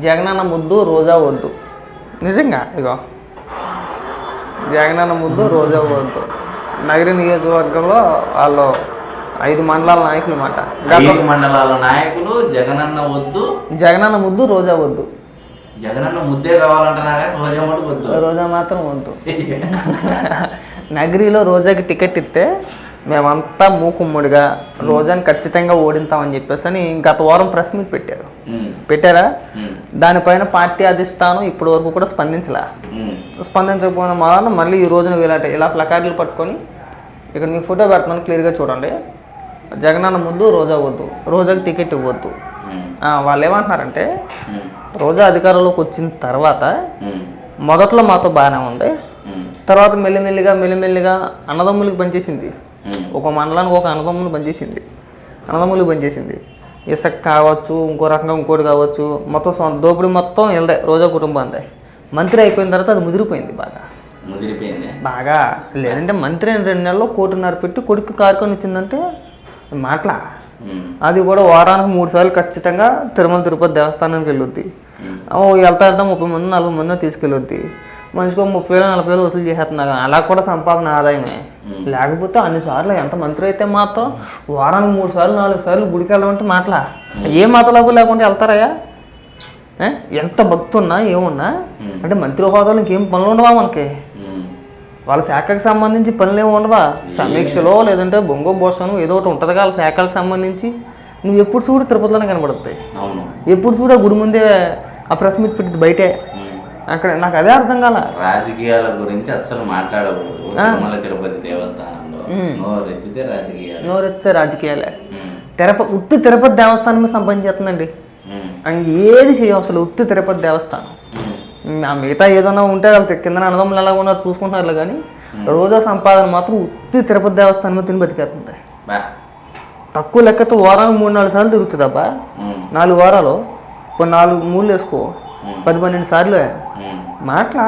జగనన్న ముద్దు రోజా వద్దు. నిజంగా ఇగో జగనన్న ముద్దు రోజా వద్దు. నగరి నియోజకవర్గంలో వాళ్ళు 5 మండలాల నాయకులు అన్నమాట. 5 మండలాల నాయకులు జగనన్న వద్దు, జగనన్న ముద్దు రోజా వద్దు. జగనన్న ముద్దే కావాలంటున్నా రోజా మటుకు వద్దు, రోజా మాత్రం వద్దు. నగరిలో రోజాకి టికెట్ ఇస్తే మేమంతా మూకుమ్ముడిగా రోజాని ఖచ్చితంగా ఓడింతామని చెప్పేసి అని గత వారం ప్రెస్ మీట్ పెట్టారా? దానిపైన పార్టీ అధిష్టానం ఇప్పటి వరకు కూడా స్పందించకపోవడం వలన మళ్ళీ ఈ రోజున ఇలా ప్లకార్డులు పట్టుకొని ఇక్కడ మీకు ఫోటో పెడుతున్నాను, క్లియర్గా చూడండి. జగనన్న ముద్దు రోజా వద్దు, రోజాకి టికెట్ ఇవ్వద్దు. వాళ్ళు ఏమంటున్నారంటే రోజా అధికారంలోకి వచ్చిన తర్వాత మొదట్లో మాతో బాగానే ఉంది, తర్వాత మెల్లిమెల్లిగా అన్నదమ్ములకి పనిచేసింది. ఒక మండలానికి ఒక అన్నదమ్ములు పనిచేసింది. ఇసుక కావచ్చు, ఇంకో రకంగా ఇంకోటి కావచ్చు, మొత్తం దోపిడీ మొత్తం వెళ్దే రోజా కుటుంబం అందే. మంత్రి అయిపోయిన తర్వాత అది ముదిరిపోయింది బాగా. లేదంటే మంత్రి 2 నెలల్లో 1.5 కోటి పెట్టి కొడుకు కార్కొని ఇచ్చిందంటే మాటలా. అది కూడా వారానికి 3 సార్లు ఖచ్చితంగా తిరుమల తిరుపతి దేవస్థానానికి వెళ్ళొద్ది. వెళ్తా 30 మంది 40 మంది తీసుకెళ్ళొద్ది. మనిషికి 30,000-40,000 వసూలు చేసేస్తున్నారు. అలా కూడా సంపాదన ఆదాయమే. లేకపోతే అన్నిసార్లు ఎంత మంత్రి అయితే మాత్రం వారానికి 3 సార్లు 4 సార్లు గుడికి వెళ్ళమంటే మాటలా. ఏ మతలబు లేకుండా వెళ్తారయ్యా? ఎంత భక్తి ఉన్నా ఏమున్నా అంటే మంత్రి హోదాలో ఇంకేం పనులు ఉండవా మనకి? వాళ్ళ శాఖకు సంబంధించి పనులు ఏమి ఉండవా? సమీక్షలో లేదంటే బొంగో బోసను ఏదో ఒకటి ఉంటుంది వాళ్ళ శాఖలకు సంబంధించి. నువ్వు ఎప్పుడు చూడు తిరుపతిలోనే కనబడుతాయి, ఎప్పుడు చూడు ఆ గుడి ముందే ఆ ప్రెస్ మీట్ పెట్టింది బయటే. అక్కడ నాకు అదే అర్థం కాల. రాజకీయాల గురించి అస్సలు మాట్లాడకూడదు తిరుపతి దేవస్థానంలో. నోరెత్తే రాజకీయాలే. ఉత్తి తిరుపతి దేవస్థానం మీద సంపాదించేస్తుందండి. ఏది చేయవు అసలు. ఉత్తి తిరుపతి దేవస్థానం. మిగతా ఏదైనా ఉంటే వాళ్ళు కింద అన్నదమ్ములు ఎలా ఉన్నారు చూసుకుంటున్నారు కానీ రోజా సంపాదన మాత్రం ఉత్తి తిరుపతి దేవస్థానం మీద తిని బతికేస్తుంది. తక్కువ లెక్కతో వారానికి 3-4 సార్లు తిరుగుతుంది అబ్బా. 4 వారాలు కొన్ని 4 మూలు వేసుకో 10-12 సార్లు మాటలా.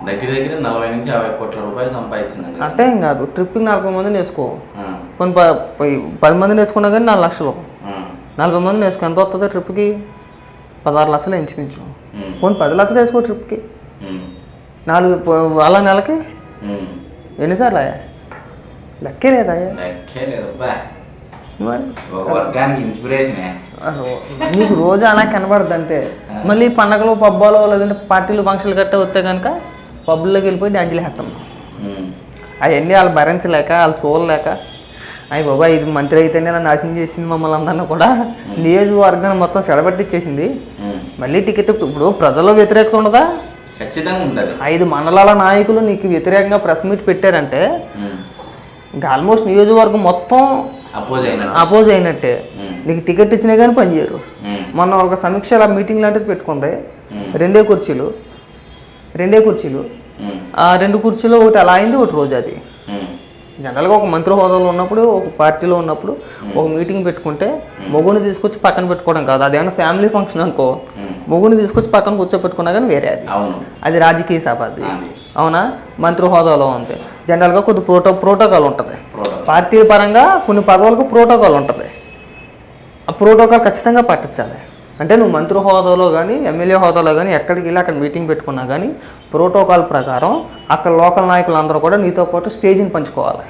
దగ్గర 40-50 కోట్ల రూపాయలు సంపాదించింది. అంటే ఏం కాదు, ట్రిప్కి 40 మందిని వేసుకో. కొన్ని 10 మందిని వేసుకున్నా కానీ 4 లక్షలు. 40 మందిని వేసుకో ఎంత వస్తుందో ట్రిప్కి? 16 లక్షలు ఇంచుమించు. కొన్ని 10 లక్షలు వేసుకో ట్రిప్కి. 4 వాళ్ళ నెలకి ఎన్నిసార్లు అయ్యా? లెక్కే లేదా? మరి నీకు రోజు అలా కనబడద్దు అంతే. మళ్ళీ పండగలు పబ్బాలో లేదంటే పార్టీలు ఫంక్షన్లు గట్టా వస్తే కనుక పబ్బుల్లోకి వెళ్ళిపోయి డాన్సులు వేస్తాం. అవన్నీ వాళ్ళు భరించలేక వాళ్ళు చూడలేక అయ్యి బాబా ఇది మంత్రి అయితేనే ఇలా నాశనం చేసింది మమ్మల్ని అందరినీ కూడా. నియోజకవర్గాన్ని మొత్తం చెడబట్టించేసింది. మళ్ళీ టికెట్ ఇప్పుడు ప్రజల్లో వ్యతిరేకత ఉండదా? ఖచ్చితంగా ఉంటుంది. 5 మండలాల నాయకులు నీకు వ్యతిరేకంగా ప్రెస్ మీట్ పెట్టారంటే ఇంకా ఆల్మోస్ట్ నియోజకవర్గం మొత్తం అపోజ్ అయినట్టే. నీకు టికెట్ ఇచ్చినా కానీ పనిచేయరు. మొన్న ఒక సమీక్ష మీటింగ్ లాంటిది పెట్టుకుంది. 2 కుర్చీలు. ఆ 2 కుర్చీలో ఒకటి అలా అయింది, ఒకటి రోజాది. జనరల్గా ఒక మంత్రి హోదాలో ఉన్నప్పుడు ఒక పార్టీలో ఉన్నప్పుడు ఒక మీటింగ్ పెట్టుకుంటే మొగుని తీసుకొచ్చి పక్కన పెట్టుకోవడం కాదు. అదేమన్నా ఫ్యామిలీ ఫంక్షన్ అనుకో, మొగుని తీసుకొచ్చి పక్కన కూర్చోపెట్టుకున్నా కానీ వేరే అది రాజకీయ సభ అది. అవునా? మంత్రి హోదాలో అంతే. జనరల్గా కొద్ది ప్రోటోకాల్ ఉంటుంది. పార్టీ పరంగా కొన్ని పదవులకు ప్రోటోకాల్ ఉంటుంది. ఆ ప్రోటోకాల్ ఖచ్చితంగా పాటించాలి. అంటే నువ్వు మంత్రి హోదాలో కానీ ఎమ్మెల్యే హోదాలో కానీ ఎక్కడికి వెళ్ళి అక్కడ మీటింగ్ పెట్టుకున్నా కానీ ప్రోటోకాల్ ప్రకారం అక్కడ లోకల్ నాయకులు అందరూ కూడా నీతో పాటు స్టేజ్ని పంచుకోవాలా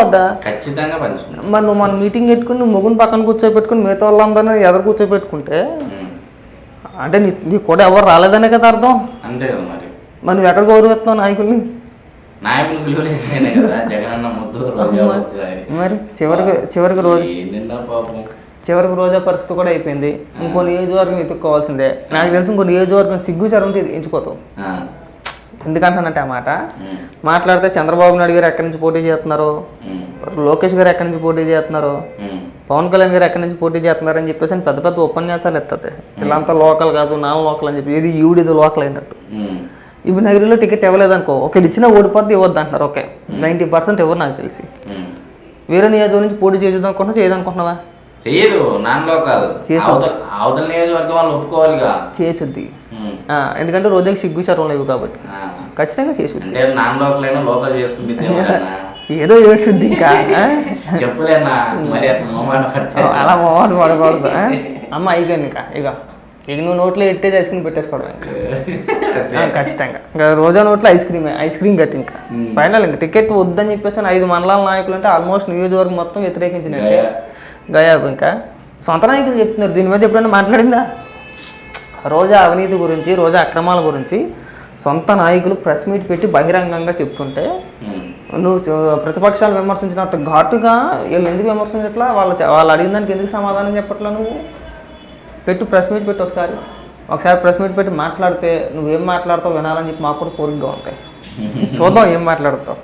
వద్దా? ఖచ్చితంగా పంచుకుంటాం. మరి నువ్వు మన మీటింగ్ పెట్టుకుని నువ్వు మొగుని పక్కన కూర్చోబెట్టుకుని మిగతా వాళ్ళందరినీ ఎదురు కూర్చోబెట్టుకుంటే అంటే నీ కూడా ఎవరు రాలేదనే కదా అర్థం. అంతే కదా. మరి నువ్వు ఎక్కడ గౌరవిస్తున్నావు నాయకుల్ని? మరి చివరికి రోజా పరిస్థితి కూడా అయిపోయింది. ఇంకో నియోజకవర్గం ఎత్తుక్కోవాల్సిందే. నాకు తెలిసి ఇంకో నియోజకవర్గం సిగ్గుచారు ఉంటే ఎంచుకోతావు. ఎందుకంటానంటే ఆ మాట మాట్లాడితే చంద్రబాబు నాయుడు గారు ఎక్కడి నుంచి పోటీ చేస్తున్నారు, లోకేష్ గారు ఎక్కడి నుంచి పోటీ చేస్తున్నారు, పవన్ కళ్యాణ్ గారు ఎక్కడి నుంచి పోటీ చేస్తున్నారు అని చెప్పేసి పెద్ద పెద్ద ఉపన్యాసాలు ఎత్తుంది. ఇలాంతా లోకల్ కాదు, నాన్ లోకల్ అని చెప్పి ఏది ఈవిడేది లోకల్ అయినట్టు. ఇప్పుడు నగరిలో టికెట్ ఇవ్వలేదనుకో, ఒకవేళ ఇచ్చినా ఓడిపోద్ది ఇవ్వద్దు అంటున్నారు. ఓకే, 90% ఎవరు నాకు తెలిసి. వేరే నియోజకవర్గం నుంచి పోటీ చేసేదనుకుంటున్నా చేయదనుకుంటున్నావా? చేయదు. నాన్ లోకల్ అవతల నియోజకవర్గం వాళ్ళు ఒప్పుకోవాలిగా. చేసుద్ది. ఎందుకంటే రోజుకి సిగ్గు శరం లేవు కాబట్టి ఖచ్చితంగా చేసుద్ది. నాన్ లోకల్ అయినా లోకల్ చేసుకుంటే ఏదో ఏడ్చుద్ది ఇంకా ఆ? చెప్పులేనా మరి అట్లా మొహమాట పడితే. అలా మొహమాట పడకూడదు ఆ? అమ్మ అయిపోయింది ఇంకా ఇక నువ్వు నోట్లో ఎట్టేది ఐస్ క్రీమ్ పెట్టేసుకోవడం ఇంకా ఖచ్చితంగా ఇంకా రోజా నోట్లో ఐస్ క్రీమ్ గతి ఇంకా ఫైనల్ ఇంకా టికెట్ వద్దని చెప్పేసి 5 మండలాల నాయకులు అంటే ఆల్మోస్ట్ నియోజకవర్గం మొత్తం వ్యతిరేకించినట్టే గయాబు ఇంకా సొంత నాయకులు చెప్తున్నారు దీని మీద ఎప్పుడైనా మాట్లాడిందా రోజా అవినీతి గురించి రోజా అక్రమాల గురించి సొంత నాయకులు ప్రెస్ మీట్ పెట్టి బహిరంగంగా చెప్తుంటే నువ్వు ప్రతిపక్షాలు విమర్శించినంత ఘాటుగా వీళ్ళు ఎందుకు విమర్శించట్లా వాళ్ళు అడిగిన దానికి ఎందుకు సమాధానం చెప్పట్లా నువ్వు ప్రెస్ మీట్ పెట్టి ఒకసారి ప్రెస్ మీట్ పెట్టి మాట్లాడితే నువ్వేం మాట్లాడతావు వినాలని చెప్పి మాకు కూడా కోరికగా ఉంటాయి చూద్దాం ఏం మాట్లాడతావు